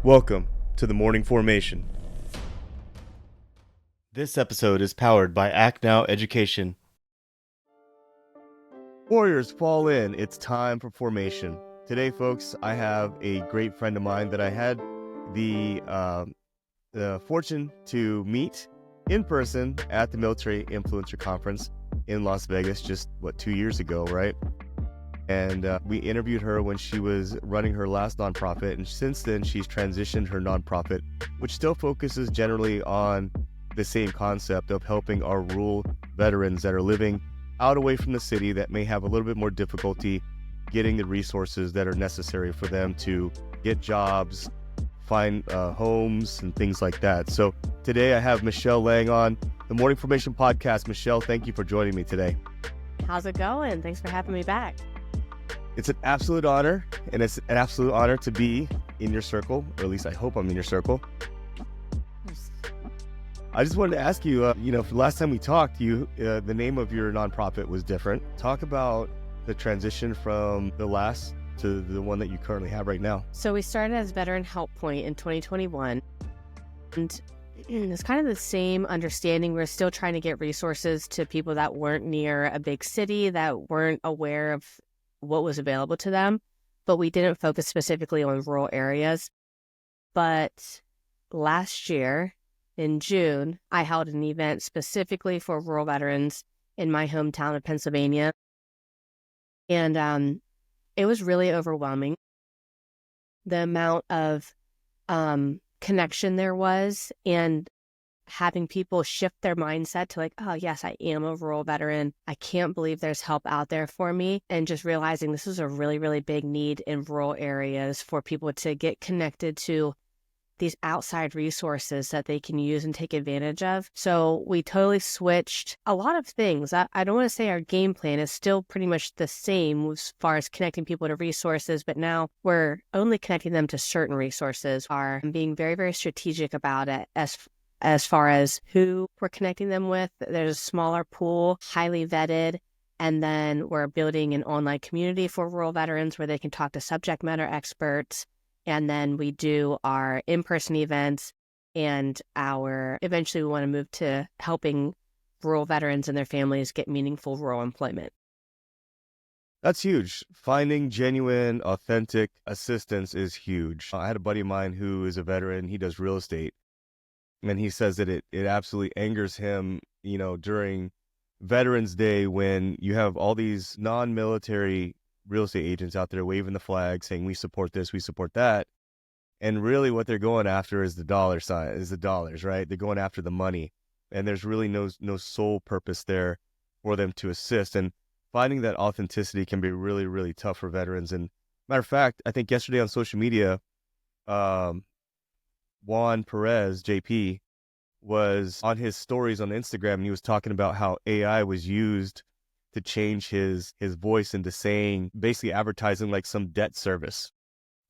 Welcome to the Morning Formation. This episode is powered by Act Now Education. Warriors, fall in. It's time for formation. Today, folks, I have a great friend of mine that I had the fortune to meet in person at the Military Influencer Conference in Las Vegas just, 2 years ago, right? And we interviewed her when she was running her last nonprofit. And since then, she's transitioned her nonprofit, which still focuses generally on the same concept of helping our rural veterans that are living out away from the city that may have a little bit more difficulty getting the resources that are necessary for them to get jobs, find homes, and things like that. So today I have Michelle Lang on the Morning Formation Podcast. Michelle, thank you for joining me today. How's it going? Thanks for having me back. It's an absolute honor, and it's an absolute honor to be in your circle, or at least I hope I'm in your circle. I just wanted to ask you, for the last time we talked, the name of your nonprofit was different. Talk about the transition from the last to the one that you currently have right now. So we started as Veteran Help Point in 2021, and it's kind of the same understanding. We're still trying to get resources to people that weren't near a big city, that weren't aware of what was available to them, but we didn't focus specifically on rural areas. But last year in June, I held an event specifically for rural veterans in my hometown of Pennsylvania. And it was really overwhelming. The amount of connection there was, and having people shift their mindset to like, oh yes, I am a rural veteran. I can't believe there's help out there for me. And just realizing this is a really, really big need in rural areas for people to get connected to these outside resources that they can use and take advantage of. So we totally switched a lot of things. I don't want to say our game plan is still pretty much the same as far as connecting people to resources, but now we're only connecting them to certain resources, are being very, very strategic about it as far as who we're connecting them with. There's a smaller pool, highly vetted, and then we're building an online community for rural veterans where they can talk to subject matter experts. And then we do our in-person events, and eventually we want to move to helping rural veterans and their families get meaningful rural employment. That's huge. Finding genuine, authentic assistance is huge. I had a buddy of mine who is a veteran. He does real estate. And he says that it absolutely angers him, during Veterans Day when you have all these non-military real estate agents out there waving the flag saying, we support this, we support that. And really what they're going after is the dollars, right? They're going after the money. And there's really no sole purpose there for them to assist. And finding that authenticity can be really, really tough for veterans. And matter of fact, I think yesterday on social media, Juan Perez, JP, was on his stories on Instagram, and he was talking about how AI was used to change his voice into saying, basically advertising like some debt service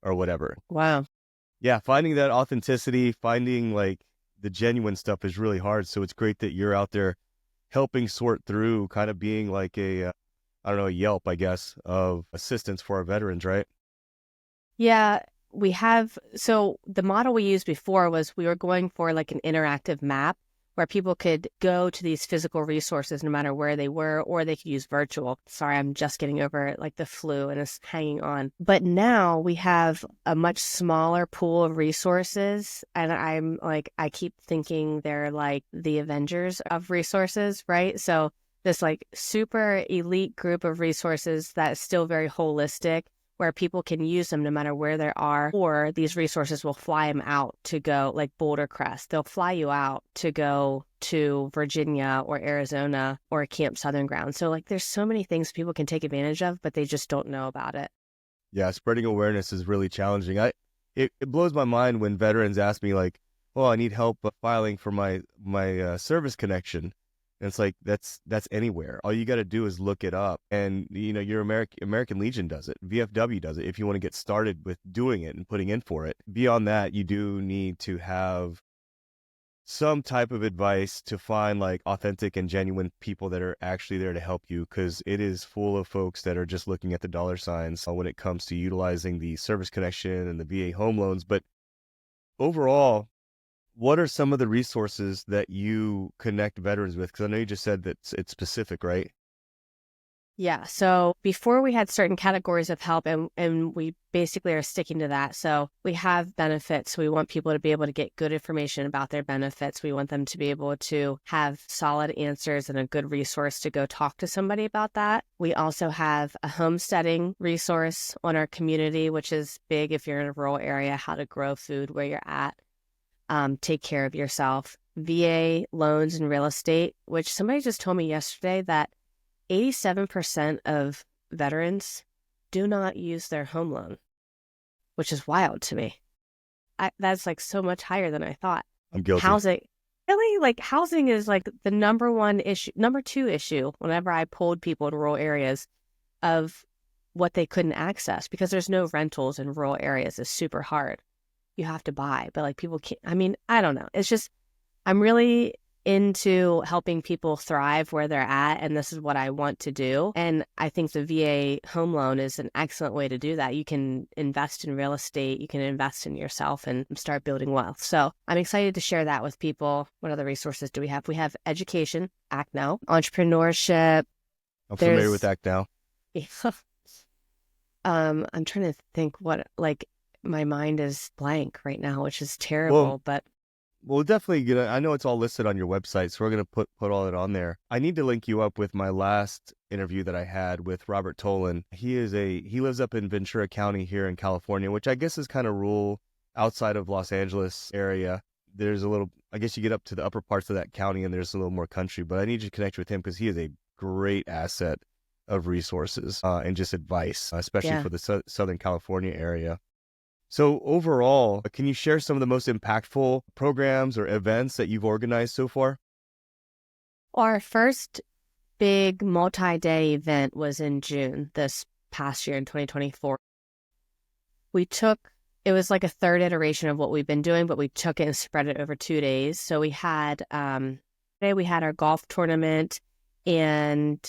or whatever. Wow. Yeah, finding that authenticity, finding like the genuine stuff is really hard. So it's great that you're out there helping sort through, kind of being like a Yelp, I guess, of assistance for our veterans, right? Yeah. So the model we used before was we were going for like an interactive map where people could go to these physical resources no matter where they were, or they could use virtual. Sorry, I'm just getting over like the flu and it's hanging on. But now we have a much smaller pool of resources. And I keep thinking they're like the Avengers of resources, right? So this like super elite group of resources that is still very holistic, where people can use them no matter where they are, or these resources will fly them out to go, like Boulder Crest. They'll fly you out to go to Virginia or Arizona or Camp Southern Ground. So like there's so many things people can take advantage of, but they just don't know about it. Yeah, spreading awareness is really challenging. It blows my mind when veterans ask me like, well, I need help filing for my service connection. And it's like, that's anywhere. All you got to do is look it up. And, your American Legion does it. VFW does it if you want to get started with doing it and putting in for it. Beyond that, you do need to have some type of advice to find like authentic and genuine people that are actually there to help you, because it is full of folks that are just looking at the dollar signs when it comes to utilizing the service connection and the VA home loans. But overall, what are some of the resources that you connect veterans with? Because I know you just said that it's specific, right? Yeah. So before we had certain categories of help, and we basically are sticking to that. So we have benefits. We want people to be able to get good information about their benefits. We want them to be able to have solid answers and a good resource to go talk to somebody about that. We also have a homesteading resource on our community, which is big if you're in a rural area, how to grow food where you're at, take care of yourself. VA loans and real estate, which somebody just told me yesterday that 87% of veterans do not use their home loan, which is wild to me. That's like so much higher than I thought. I'm guilty. Housing, really, like housing is like the number one issue, number two issue whenever I polled people in rural areas of what they couldn't access, because there's no rentals in rural areas. It's super hard. You have to buy, but like people can't, I mean, I don't know. It's just, I'm really into helping people thrive where they're at, and this is what I want to do. And I think the VA home loan is an excellent way to do that. You can invest in real estate, you can invest in yourself and start building wealth. So I'm excited to share that with people. What other resources do we have? We have education, Act Now, entrepreneurship. I'm familiar with Act Now. I'm trying to think what, like, my mind is blank right now, which is terrible, but Well, definitely gonna. I know it's all listed on your website, so we're gonna put all it on there. I need to link you up with my last interview that I had with Robert Tolan. He lives up in Ventura County here in California, which I guess is kind of rural outside of Los Angeles area. There's a little, I guess you get up to the upper parts of that county and there's a little more country, but I need you to connect with him because he is a great asset of resources and just advice, especially for the Southern California area. So overall, can you share some of the most impactful programs or events that you've organized so far? Our first big multi-day event was in June this past year in 2024. It was like a third iteration of what we've been doing, but we took it and spread it over 2 days. So we had, today we had our golf tournament and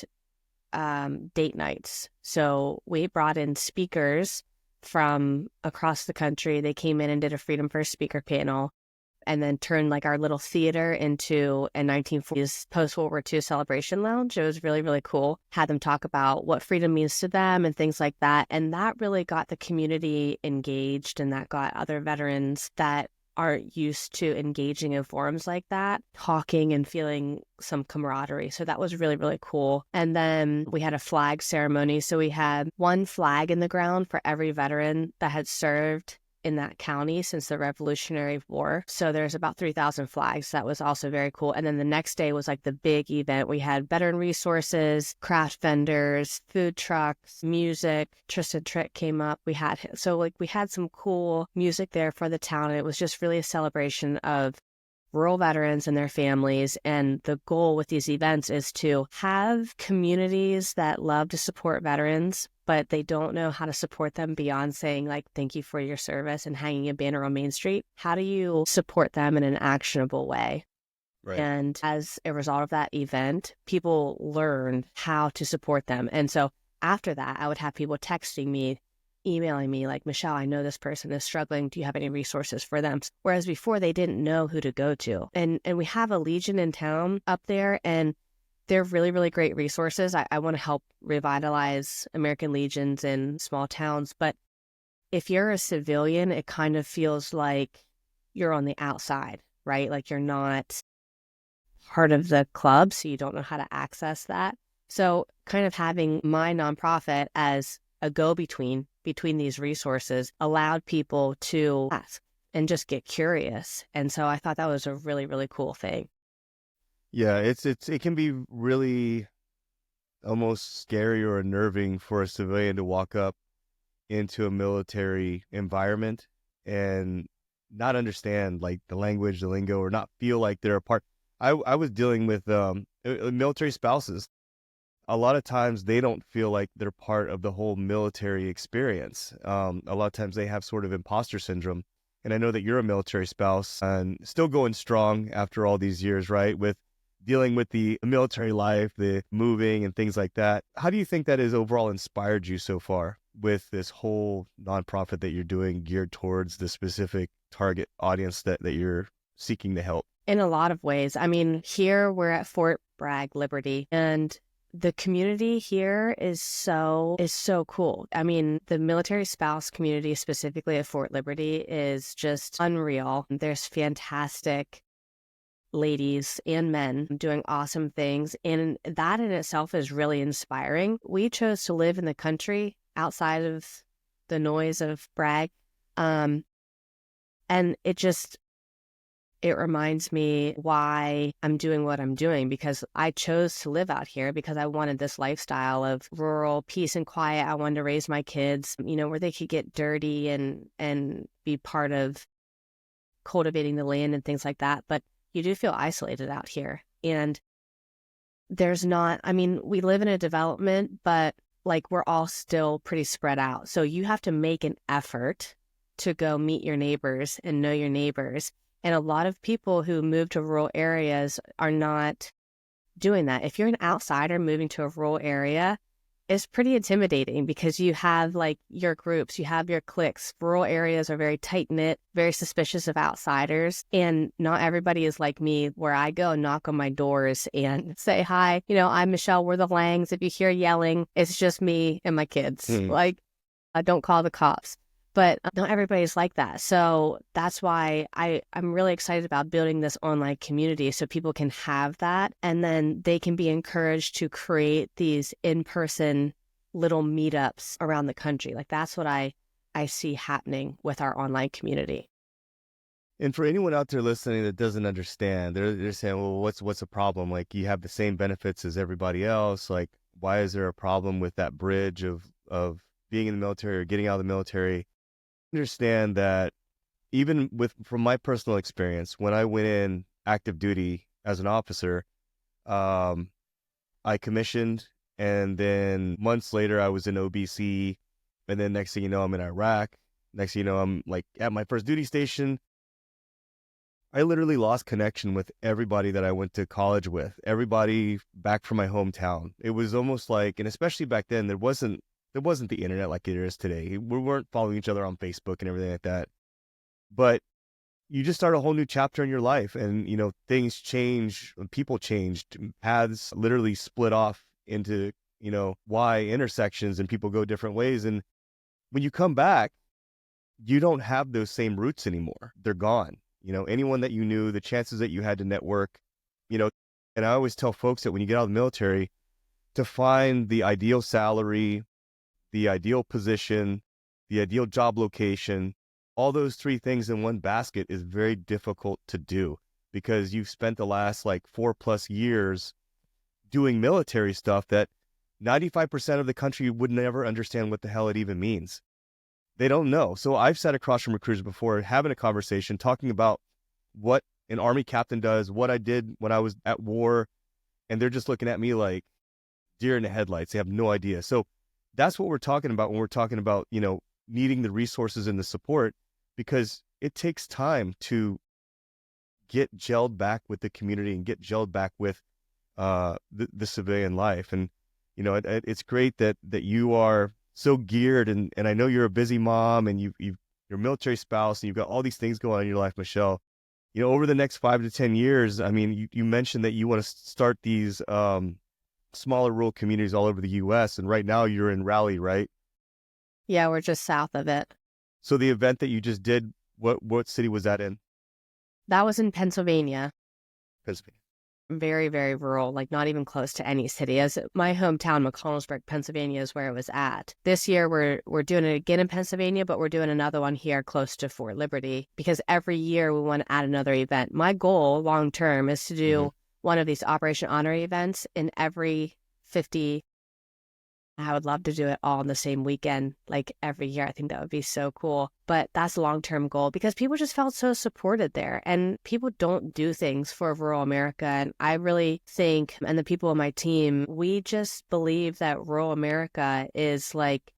date nights. So we brought in speakers from across the country. They came in and did a Freedom First speaker panel and then turned like our little theater into a 1940s post-World War II celebration lounge. It was really, really cool. Had them talk about what freedom means to them and things like that. And that really got the community engaged, and that got other veterans that aren't used to engaging in forums like that, talking and feeling some camaraderie. So that was really, really cool. And then we had a flag ceremony. So we had one flag in the ground for every veteran that had served in that county since the Revolutionary War. So there's about 3,000 flags. That was also very cool. And then the next day was like the big event. We had veteran resources, craft vendors, food trucks, music. Tristan Trick came up. We had some cool music there for the town. And it was just really a celebration of rural veterans and their families. And the goal with these events is to have communities that love to support veterans, but they don't know how to support them beyond saying like, thank you for your service and hanging a banner on Main Street. How do you support them in an actionable way? Right. And as a result of that event, people learned how to support them. And so after that, I would have people texting me, emailing me like, Michelle, I know this person is struggling. Do you have any resources for them? Whereas before they didn't know who to go to. And we have a Legion in town up there, and they're really, really great resources. I want to help revitalize American Legions in small towns. But if you're a civilian, it kind of feels like you're on the outside, right? Like you're not part of the club, so you don't know how to access that. So kind of having my nonprofit as a go-between between these resources allowed people to ask and just get curious. And so I thought that was a really, really cool thing. Yeah, it can be really almost scary or unnerving for a civilian to walk up into a military environment and not understand like the language, the lingo, or not feel like they're a part. I was dealing with military spouses. A lot of times they don't feel like they're part of the whole military experience. A lot of times they have sort of imposter syndrome. And I know that you're a military spouse and still going strong after all these years, right? With dealing with the military life, the moving and things like that. How do you think that has overall inspired you so far? with this whole nonprofit that you're doing geared towards the specific target audience that you're seeking to help? In a lot of ways. I mean, here we're at Fort Bragg, Liberty, and the community here is so cool. I mean, the military spouse community, specifically at Fort Liberty, is just unreal. There's fantastic ladies and men doing awesome things, and that in itself is really inspiring. We chose to live in the country outside of the noise of Bragg, and it reminds me why I'm doing what I'm doing, because I chose to live out here because I wanted this lifestyle of rural peace and quiet. I wanted to raise my kids, where they could get dirty and be part of cultivating the land and things like that. But you do feel isolated out here. And we live in a development, but like we're all still pretty spread out. So you have to make an effort to go meet your neighbors and know your neighbors. And a lot of people who move to rural areas are not doing that. If you're an outsider moving to a rural area, it's pretty intimidating because you have like your groups, you have your cliques. Rural areas are very tight-knit, very suspicious of outsiders. And not everybody is like me, where I go and knock on my doors and say, hi, I'm Michelle, we're the Langs. If you hear yelling, it's just me and my kids. Like, I don't call the cops. But not everybody's like that. So that's why I'm really excited about building this online community so people can have that. And then they can be encouraged to create these in-person little meetups around the country. Like that's what I see happening with our online community. And for anyone out there listening that doesn't understand, they're saying, well, what's the problem? Like, you have the same benefits as everybody else. Like, why is there a problem with that bridge of being in the military or getting out of the military? Understand that even from my personal experience, when I went in active duty as an officer, I commissioned, and then months later I was in OBC, and then next thing you know, I'm in Iraq. Next thing you know, I'm like at my first duty station. I literally lost connection with everybody that I went to college with, everybody back from my hometown. It was almost like, and especially back then, there wasn't the internet like it is today. We weren't following each other on Facebook and everything like that. But you just start a whole new chapter in your life, and things change, people changed, paths literally split off into Y intersections, and people go different ways. And when you come back, you don't have those same roots anymore. They're gone. Anyone that you knew, the chances that you had to network, and I always tell folks that when you get out of the military, to find the ideal salary, the ideal position, the ideal job location, all those three things in one basket is very difficult to do, because you've spent the last like 4+ years doing military stuff that 95% of the country would never understand what the hell it even means. They don't know. So I've sat across from recruiters before, having a conversation, talking about what an Army captain does, what I did when I was at war, and they're just looking at me like deer in the headlights. They have no idea. So that's what we're talking about when we're talking about, needing the resources and the support, because it takes time to get gelled back with the community and get gelled back with the civilian life. And, it's great that you are so geared, and I know you're a busy mom, and you're a military spouse, and you've got all these things going on in your life, Michelle. Over the next 5 to 10 years, I mean, you mentioned that you want to start these smaller rural communities all over the U.S. And right now you're in Raleigh, right? Yeah, we're just south of it. So the event that you just did, what city was that in? That was in Pennsylvania. Pennsylvania. Very, very rural, like not even close to any city. As my hometown, McConnellsburg, Pennsylvania, is where it was at. This year, we're doing it again in Pennsylvania, but we're doing another one here close to Fort Liberty, because every year we want to add another event. My goal long term is to do one of these Operation Honor events in every 50. I would love to do it all in the same weekend, like every year. I think that would be so cool. But that's a long-term goal, because people just felt so supported there, and people don't do things for rural America. And I really think, and the people on my team, we just believe that rural America is like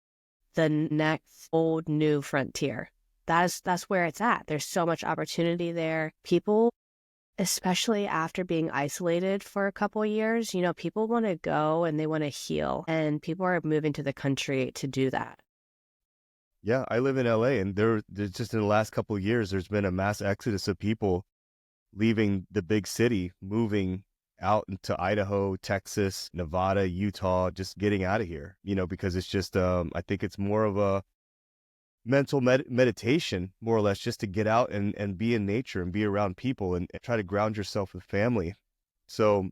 the next old new frontier. That's where it's at. There's so much opportunity there. People, especially after being isolated for a couple of years, people want to go and they want to heal, and people are moving to the country to do that. Yeah, I live in LA, and there's just in the last couple of years, there's been a mass exodus of people leaving the big city, moving out into Idaho, Texas, Nevada, Utah, just getting out of here, because it's just, I think it's more of a mental meditation, more or less, just to get out and be in nature and be around people and try to ground yourself with family. So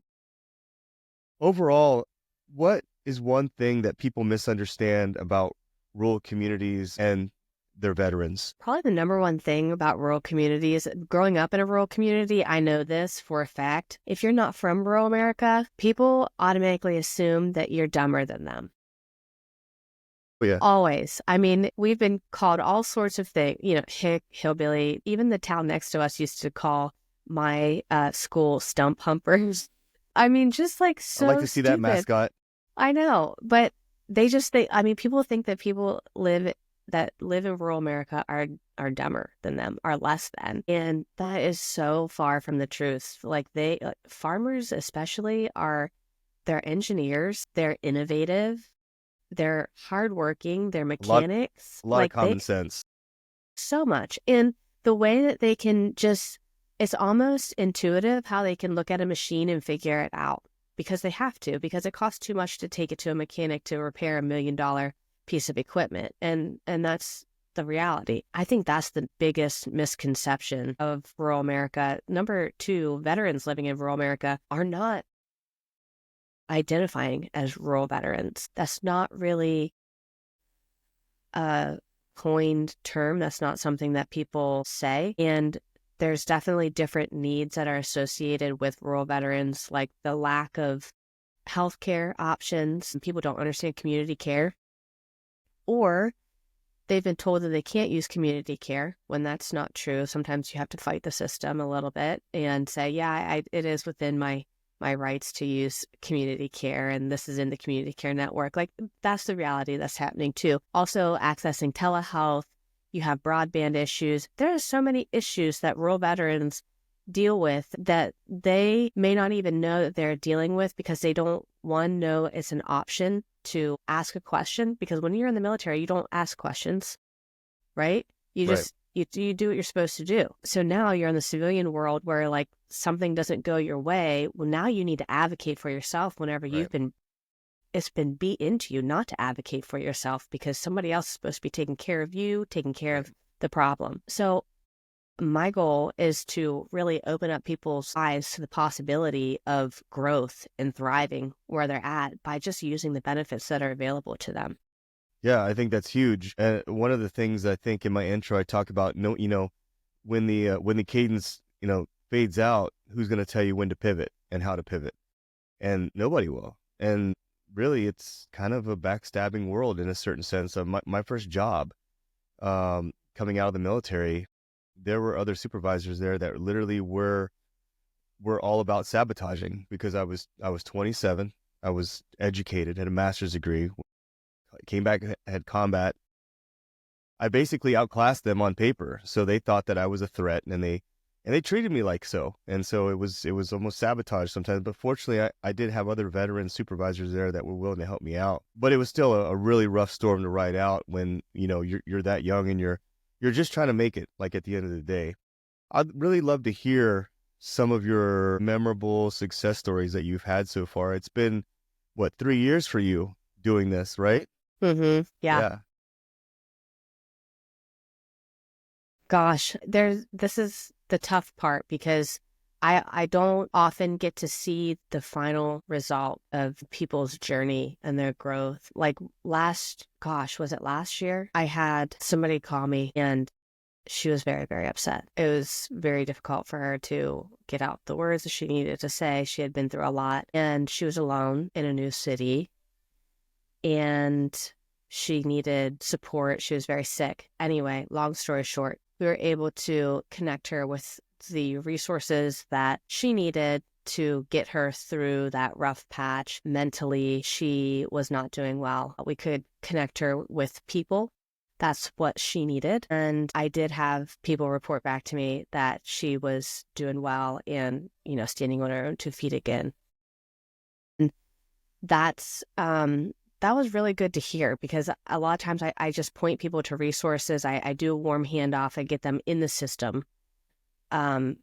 overall, what is one thing that people misunderstand about rural communities and their veterans? Probably the number one thing about rural communities, growing up in a rural community, I know this for a fact. If you're not from rural America, people automatically assume that you're dumber than them. Oh, yeah. Always. I mean, we've been called all sorts of things, hick, hillbilly. Even the town next to us used to call my school stump humpers. I mean, just like I like so to see that stupid. mascot. I know, but I mean, people think that people that live in rural America are dumber than them, are less than. And that is so far from the truth. Like farmers especially they're engineers, they're innovative, they're hardworking, they're A lot, mechanics, a lot of like common sense. so much. And the way that they can it's almost intuitive how they can look at a machine and figure it out because they have to, because it costs too much to take it to a mechanic to repair $1 million piece of equipment. And that's the reality. I think that's the biggest misconception of rural America. Number two, veterans living in rural America are not identifying as rural veterans. That's not really a coined term. That's not something that people say. And there's definitely different needs that are associated with rural veterans, like the lack of healthcare options. People don't understand community care, or they've been told that they can't use community care when that's not true. Sometimes you have to fight the system a little bit and say, yeah, it is within my rights to use community care, and this is in the community care network. Like, that's the reality that's happening too. Also, accessing telehealth, you have broadband issues. There are so many issues that rural veterans deal with that they may not even know that they're dealing with because they don't, one, know it's an option to ask a question, because when you're in the military, you don't ask questions, right? You Right. just, you do what you're supposed to do. So now you're in the civilian world where like something doesn't go your way. Well, now you need to advocate for yourself whenever Right. it's been beat into you not to advocate for yourself because somebody else is supposed to be taking care of you, taking care Right. of the problem. So my goal is to really open up people's eyes to the possibility of growth and thriving where they're at by just using the benefits that are available to them. Yeah, I think that's huge. One of the things I think in my intro I talk about, no, when the cadence, fades out, who's going to tell you when to pivot and how to pivot? And nobody will. And really, it's kind of a backstabbing world in a certain sense. Of my first job, coming out of the military, there were other supervisors there that literally were all about sabotaging because I was 27, I was educated, had a master's degree, came back, had combat. I basically outclassed them on paper, so they thought that I was a threat, and they treated me like so, and so it was almost sabotage sometimes. But fortunately, I did have other veteran supervisors there that were willing to help me out. But it was still a really rough storm to ride out when you're that young and you're just trying to make it. Like at the end of the day, I'd really love to hear some of your memorable success stories that you've had so far. It's been what, 3 years for you doing this, right? Mm-hmm. Yeah. Yeah. Gosh, this is the tough part because I don't often get to see the final result of people's journey and their growth. Like was it last year? I had somebody call me and she was very, very upset. It was very difficult for her to get out the words that she needed to say. She had been through a lot and she was alone in a new city and she needed support. She was very sick. Anyway, long story short, we were able to connect her with the resources that she needed to get her through that rough patch. Mentally, she was not doing well. We could connect her with people. That's what she needed. And I did have people report back to me that she was doing well and, standing on her own 2 feet again. And that's that was really good to hear, because a lot of times I just point people to resources. I do a warm handoff. I get them in the system. And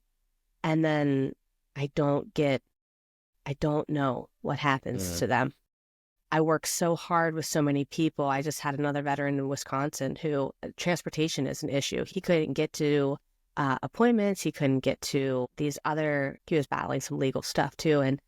then I don't know what happens to them. I work so hard with so many people. I just had another veteran in Wisconsin who transportation is an issue. He couldn't get to appointments. He couldn't get to he was battling some legal stuff too.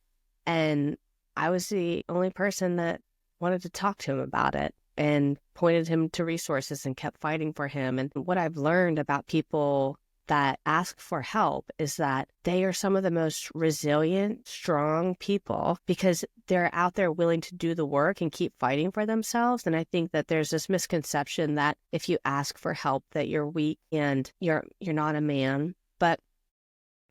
And I was the only person that wanted to talk to him about it and pointed him to resources and kept fighting for him. And what I've learned about people that ask for help is that they are some of the most resilient, strong people, because they're out there willing to do the work and keep fighting for themselves. And I think that there's this misconception that if you ask for help that you're weak and you're not a man. But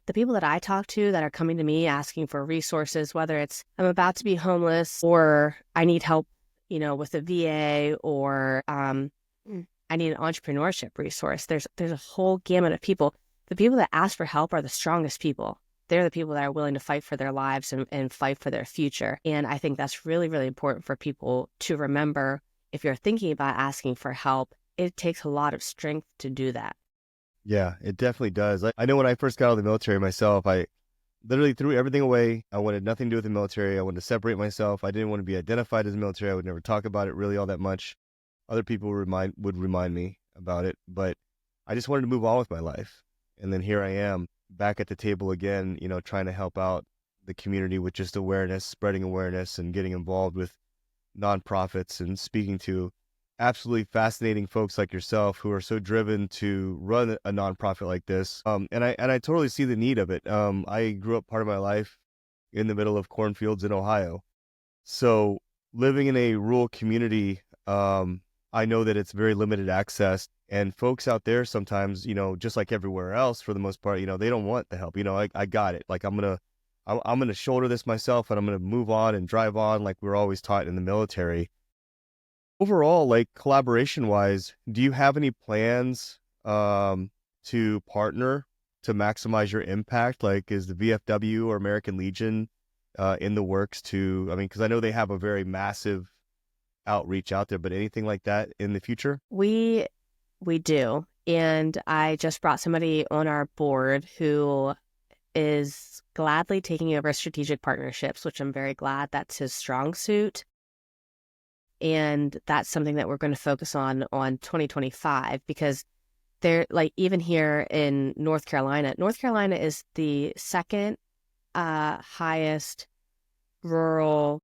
the people that I talk to that are coming to me asking for resources, whether it's I'm about to be homeless or I need help, with the VA, or I need an entrepreneurship resource. There's a whole gamut of people. The people that ask for help are the strongest people. They're the people that are willing to fight for their lives and fight for their future. And I think that's really, really important for people to remember. If you're thinking about asking for help, it takes a lot of strength to do that. Yeah, it definitely does. I know when I first got out of the military myself, I literally threw everything away. I wanted nothing to do with the military. I wanted to separate myself. I didn't want to be identified as a military. I would never talk about it really all that much. Other people would remind me about it, but I just wanted to move on with my life. And then here I am back at the table again, trying to help out the community with just awareness, spreading awareness, and getting involved with nonprofits and speaking to absolutely fascinating folks like yourself who are so driven to run a nonprofit like this. And I totally see the need of it. I grew up part of my life in the middle of cornfields in Ohio. So living in a rural community, I know that it's very limited access, and folks out there sometimes, just like everywhere else, for the most part, they don't want the help. I got it. Like I'm gonna shoulder this myself, and I'm gonna move on and drive on, like we're always taught in the military. Overall, like collaboration wise, do you have any plans to partner to maximize your impact? Like, is the VFW or American Legion in the works because I know they have a very massive outreach out there, but anything like that in the future? We do. And I just brought somebody on our board who is gladly taking over strategic partnerships, which I'm very glad that's his strong suit. And that's something that we're going to focus on 2025, because they're like, even here in North Carolina is the second highest rural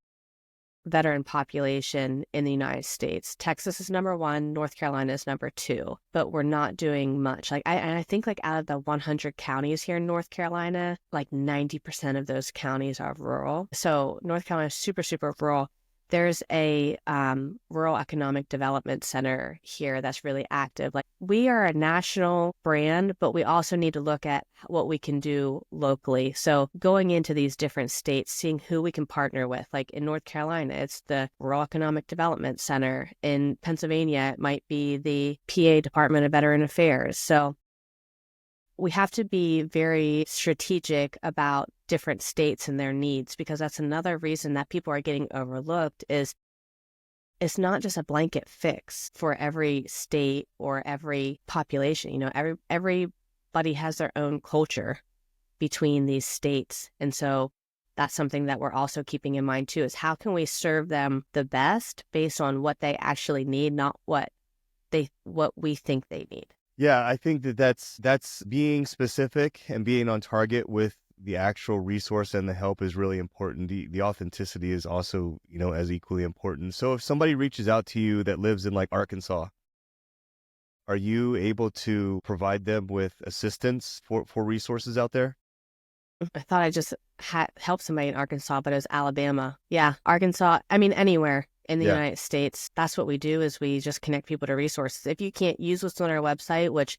veteran population in the United States. Texas is number 1, North Carolina is number 2, but we're not doing much. Like I think like out of the 100 counties here in North Carolina, like 90% of those counties are rural. So North Carolina is super, super rural. There's a rural economic development center here that's really active. Like, we are a national brand, but we also need to look at what we can do locally. So going into these different states, seeing who we can partner with. Like in North Carolina, it's the Rural Economic Development Center. In Pennsylvania, it might be the PA Department of Veteran Affairs. So we have to be very strategic about different states and their needs, because that's another reason that people are getting overlooked. Is it's not just a blanket fix for every state or every population. Everybody has their own culture between these states. And so that's something that we're also keeping in mind too, is how can we serve them the best based on what they actually need, not what we think they need. Yeah, I think that's being specific and being on target with the actual resource and the help is really important. The authenticity is also, as equally important. So if somebody reaches out to you that lives in like Arkansas, are you able to provide them with assistance for resources out there? I thought I just helped somebody in Arkansas, but it was Alabama. Yeah, Arkansas. I mean, anywhere in the United States. That's what we do, is we just connect people to resources. If you can't use what's on our website, which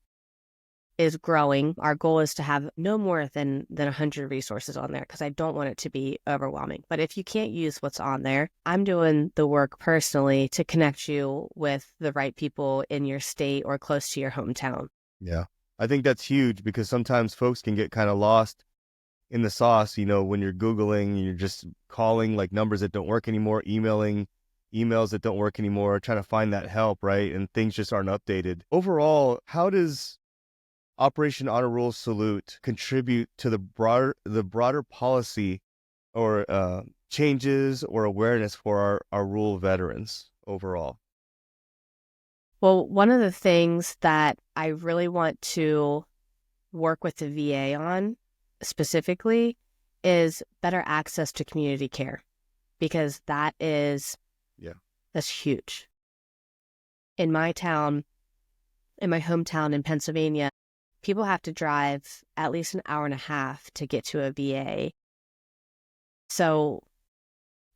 is growing, our goal is to have no more than 100 resources on there, because I don't want it to be overwhelming. But if you can't use what's on there, I'm doing the work personally to connect you with the right people in your state or close to your hometown. Yeah, I think that's huge, because sometimes folks can get kind of lost in the sauce, when you're Googling, you're just calling like numbers that don't work anymore, emailing, emails that don't work anymore, trying to find that help, right? And things just aren't updated. Overall, how does Operation Honor Roll Salute contribute to the broader policy or changes or awareness for our rural veterans overall? Well, one of the things that I really want to work with the VA on specifically is better access to community care, because Yeah. that's huge. In my town, in my hometown in Pennsylvania, people have to drive at least an hour and a half to get to a VA. So,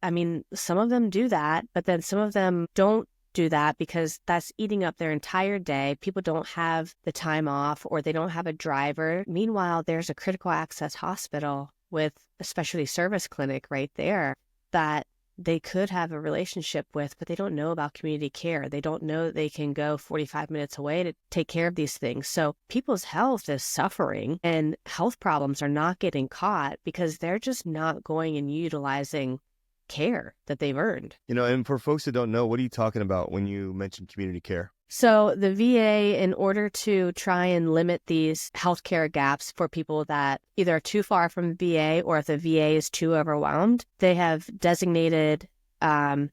I mean, some of them do that, but then some of them don't do that because that's eating up their entire day. People don't have the time off, or they don't have a driver. Meanwhile, there's a critical access hospital with a specialty service clinic right there that they could have a relationship with, but they don't know about community care. They don't know that they can go 45 minutes away to take care of these things. So people's health is suffering, and health problems are not getting caught because they're just not going and utilizing care that they've earned. And for folks that don't know, what are you talking about when you mention community care? So the VA, in order to try and limit these healthcare gaps for people that either are too far from the VA, or if the VA is too overwhelmed, they have designated,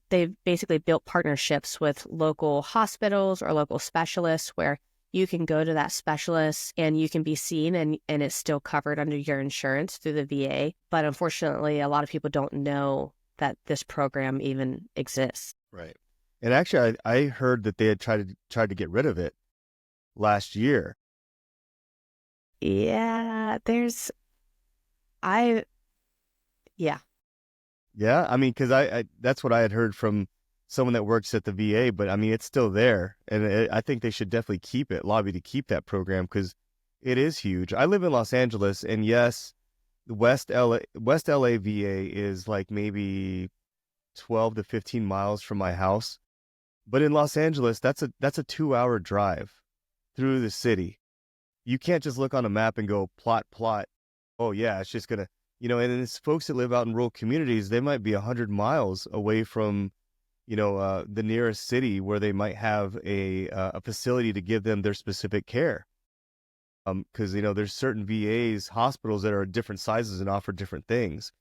they've basically built partnerships with local hospitals or local specialists where you can go to that specialist and you can be seen, and it's still covered under your insurance through the VA. But unfortunately, a lot of people don't know that this program even exists. Right. And actually, I heard that they had tried to get rid of it last year. Yeah, I, yeah. Yeah, I mean, because I that's what I had heard from someone that works at the VA. But I mean, it's still there, and I think they should definitely lobby to keep that program because it is huge. I live in Los Angeles, and yes, the West LA VA is like maybe 12 to 15 miles from my house. But in Los Angeles, that's a 2-hour drive through the city. You can't just look on a map and go plot. Oh yeah, it's just gonna, and it's folks that live out in rural communities, they might be 100 miles away from, the nearest city where they might have a facility to give them their specific care. Because, there's certain VAs, hospitals that are different sizes and offer different things.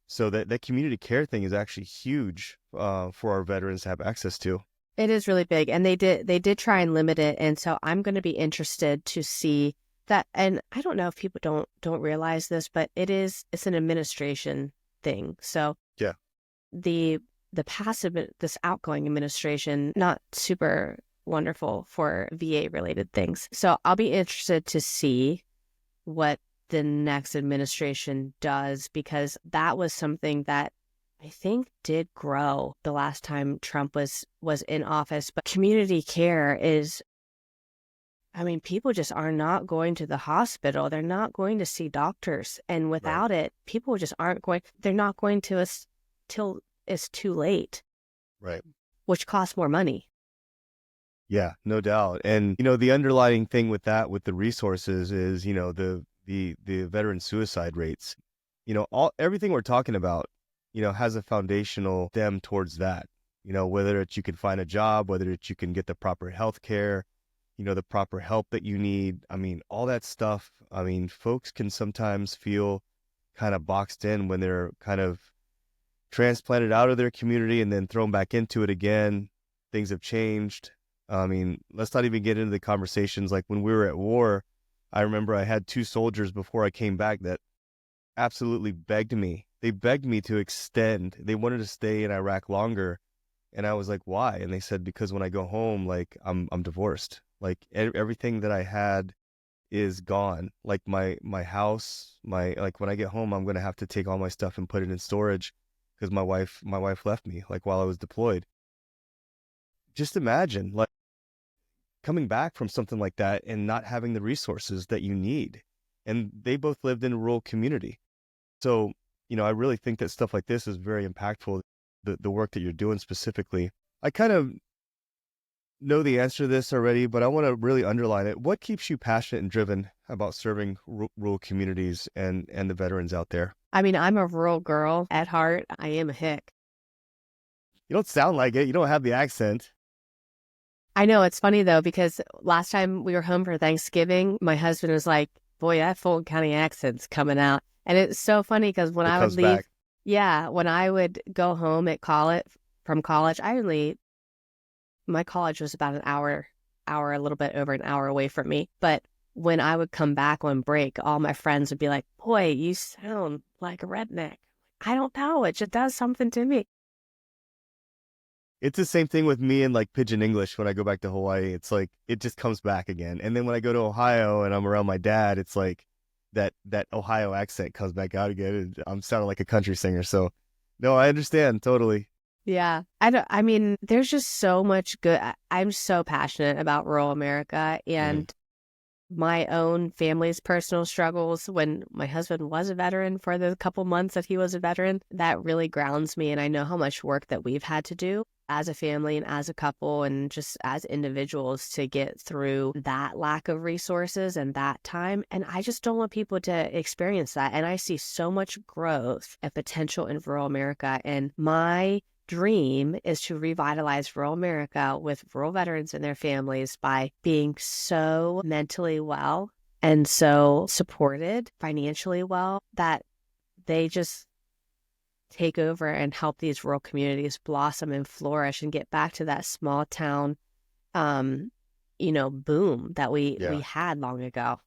So that community care thing is actually huge for our veterans to have access to. It is really big, and they did try and limit it, and so I'm going to be interested to see that. And I don't know if people don't realize this, but it's an administration thing. So Yeah. the this outgoing administration, not super wonderful for VA related things. So I'll be interested to see what the next administration does, because that was something that I think did grow the last time Trump was in office. But community care is, I mean, people just are not going to the hospital. They're not going to see doctors. And without it, people just aren't going, they're not going to us till it's too late. Right. Which costs more money. Yeah, no doubt. And, the underlying thing with the resources is, the veteran suicide rates. Everything we're talking about, has a foundational stem towards that. Whether it's you can find a job, whether it's you can get the proper health care, the proper help that you need. I mean, all that stuff. I mean, folks can sometimes feel kind of boxed in when they're kind of transplanted out of their community and then thrown back into it again. Things have changed. I mean, let's not even get into the conversations like when we were at war. I remember I had 2 soldiers before I came back that absolutely begged me. They begged me to extend. They wanted to stay in Iraq longer. And I was like, why? And they said, because when I go home, like I'm divorced. Like everything that I had is gone. Like my house, like when I get home, I'm going to have to take all my stuff and put it in storage because my wife left me like while I was deployed. Just imagine like coming back from something like that and not having the resources that you need. And they both lived in a rural community. So, I really think that stuff like this is very impactful, the work that you're doing specifically. I kind of know the answer to this already, but I want to really underline it. What keeps you passionate and driven about serving rural communities and the veterans out there? I mean, I'm a rural girl at heart. I am a hick. You don't sound like it. You don't have the accent. I know it's funny though, because last time we were home for Thanksgiving, my husband was like, boy, that Fulton County accent's coming out. And it's so funny because when It I would comes leave, back. yeah, when I would go home at college from college, my college was about an hour, a little bit over an hour away from me. But when I would come back on break, all my friends would be like, boy, you sound like a redneck. I don't know. It just does something to me. It's the same thing with me and like pidgin English when I go back to Hawaii. It's like it just comes back again. And then when I go to Ohio and I'm around my dad, it's like that Ohio accent comes back out again. And I'm sounding like a country singer. So no, I understand totally. Yeah. I mean, there's just so much good. I'm so passionate about rural America Mm. and my own family's personal struggles. When my husband was a veteran for the couple months that he was a veteran, that really grounds me. And I know how much work that we've had to do as a family and as a couple and just as individuals to get through that lack of resources and that time. And I just don't want people to experience that. And I see so much growth and potential in rural America. And my dream is to revitalize rural America with rural veterans and their families by being so mentally well and so supported financially well that they just take over and help these rural communities blossom and flourish and get back to that small town, um, boom that we Yeah. had long ago.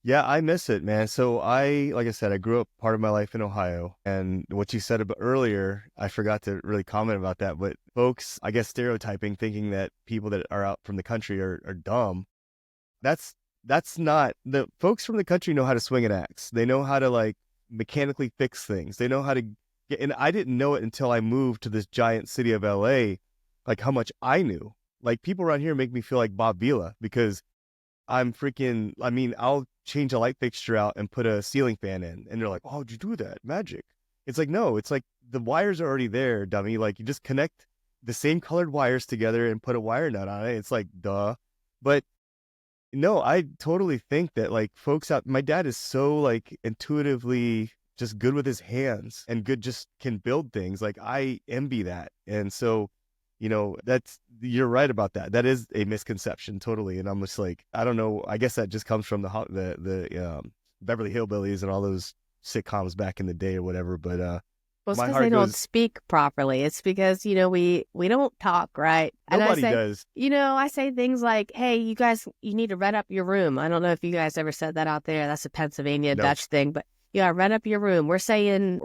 Yeah, I miss it, man. So like I said, I grew up part of my life in Ohio. And what you said about earlier, I forgot to really comment about that. But folks, I guess stereotyping, thinking that people that are out from the country are dumb. That's that's not the folks from the country know how to swing an axe. They know how to like mechanically fix things. They know how to get, and I didn't know it until I moved to this giant city of LA, like how much I knew. Like people around here make me feel like Bob Vila because I'm freaking, I mean, I'll change a light fixture out and put a ceiling fan in. And they're like, oh, how'd you do that? Magic. It's like, no, it's like the wires are already there, dummy. Like you just connect the same colored wires together and put a wire nut on it. It's like, duh. But no, I totally think that like folks out, my dad is so like intuitively just good with his hands and good, just can build things. Like I envy that. And so, you're right about that. That is a misconception totally. And I'm just like, I don't know. I guess that just comes from the Beverly Hillbillies and all those sitcoms back in the day or whatever. But Well, it's my because they heart don't goes, speak properly. It's because, we don't talk right. And nobody does. I say things like, hey, you guys, you need to rent up your room. I don't know if you guys ever said that out there. That's a Pennsylvania Nope. Dutch thing, but yeah, rent up your room. We're saying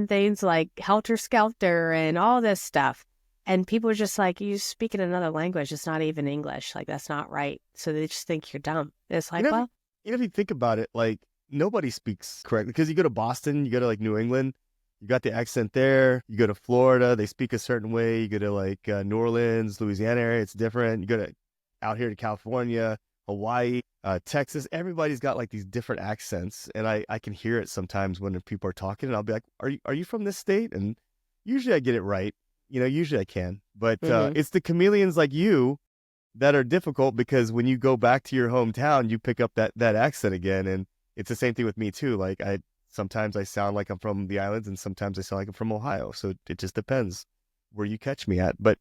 things like helter skelter and all this stuff. And people are just like, you speak in another language. It's not even English. Like, that's not right. So they just think you're dumb. It's You like, know, if you, well, if you think about it, like nobody speaks correctly because you go to Boston, you go to like New England, you got the accent there. You go to Florida, they speak a certain way. You go to like New Orleans, Louisiana area, it's different. You go to out here to California, Hawaii, Texas. Everybody's got like these different accents, and I can hear it sometimes when people are talking, and I'll be like, "Are you from this state?" And usually I get it right. Usually I can, but mm-hmm. it's the chameleons like you that are difficult because when you go back to your hometown, you pick up that accent again, and it's the same thing with me too. Like sometimes I sound like I'm from the islands, and sometimes I sound like I'm from Ohio. So it just depends where you catch me at. But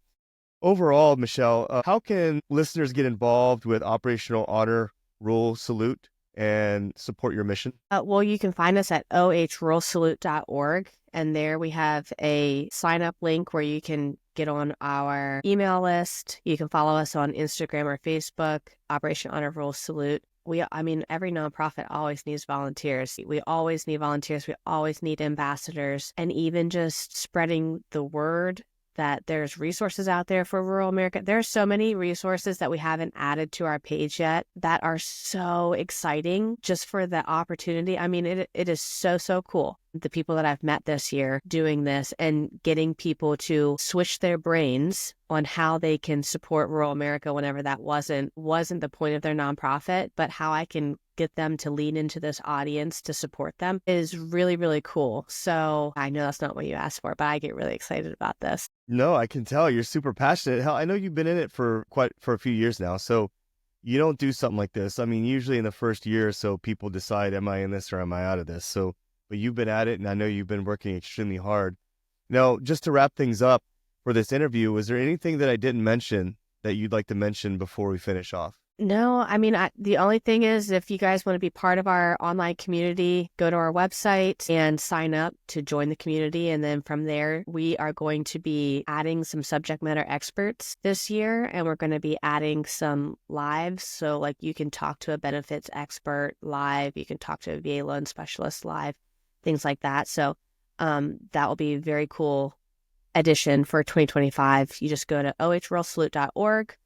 overall, Michelle, how can listeners get involved with Operational Honor Rule Salute and support your mission? Well, you can find us at ohruralsalute.org. And there we have a sign up link where you can get on our email list. You can follow us on Instagram or Facebook, Operation Honor Roll Salute. Every nonprofit always needs volunteers. We always need volunteers. We always need ambassadors. And even just spreading the word that there's resources out there for rural America. There's so many resources that we haven't added to our page yet that are so exciting just for the opportunity. I mean, it is so, so cool. The people that I've met this year doing this and getting people to switch their brains on how they can support rural America whenever that wasn't the point of their nonprofit, but how I can get them to lean into this audience to support them is really, really cool. So I know that's not what you asked for, but I get really excited about this. No, I can tell you're super passionate. Hell, I know you've been in it for a few years now. So you don't do something like this. I mean, usually in the first year or so, people decide, am I in this or am I out of this? So, but you've been at it, and I know you've been working extremely hard. Now, just to wrap things up, for this interview. Was there anything that I didn't mention that you'd like to mention before we finish off? No, I mean, the only thing is if you guys want to be part of our online community, go to our website and sign up to join the community. And then from there, we are going to be adding some subject matter experts this year, and we're going to be adding some lives. So like you can talk to a benefits expert live, you can talk to a VA loan specialist live, things like that. So that will be a very cool addition for 2025. You just go to ohruralsalute.org.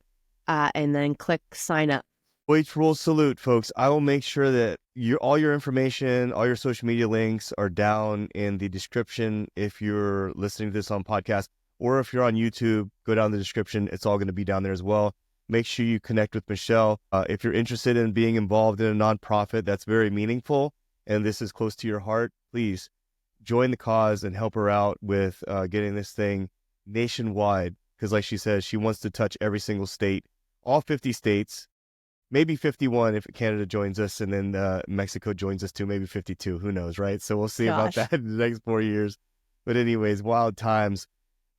And then click sign up. OH Rules Salute, folks. I will make sure that all your information, all your social media links are down in the description. If you're listening to this on podcast, or if you're on YouTube, go down the description. It's all going to be down there as well. Make sure you connect with Michelle. If you're interested in being involved in a nonprofit that's very meaningful and this is close to your heart, please join the cause and help her out with getting this thing nationwide. Because like she says, she wants to touch every single state, all 50 states, maybe 51 if Canada joins us, and then Mexico joins us too, maybe 52. Who knows, right? So we'll see about that in the next 4 years. But anyways, wild times.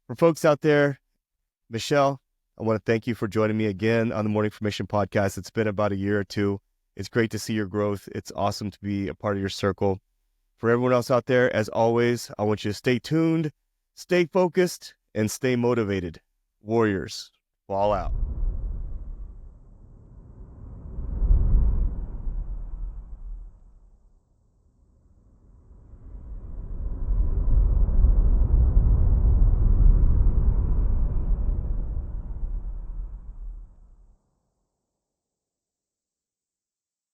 For folks out there, Michelle, I want to thank you for joining me again on the Morning Formation Podcast. It's been about a year or two. It's great to see your growth. It's awesome to be a part of your circle. For everyone else out there, as always, I want you to stay tuned, stay focused, and stay motivated. Warriors, ball out.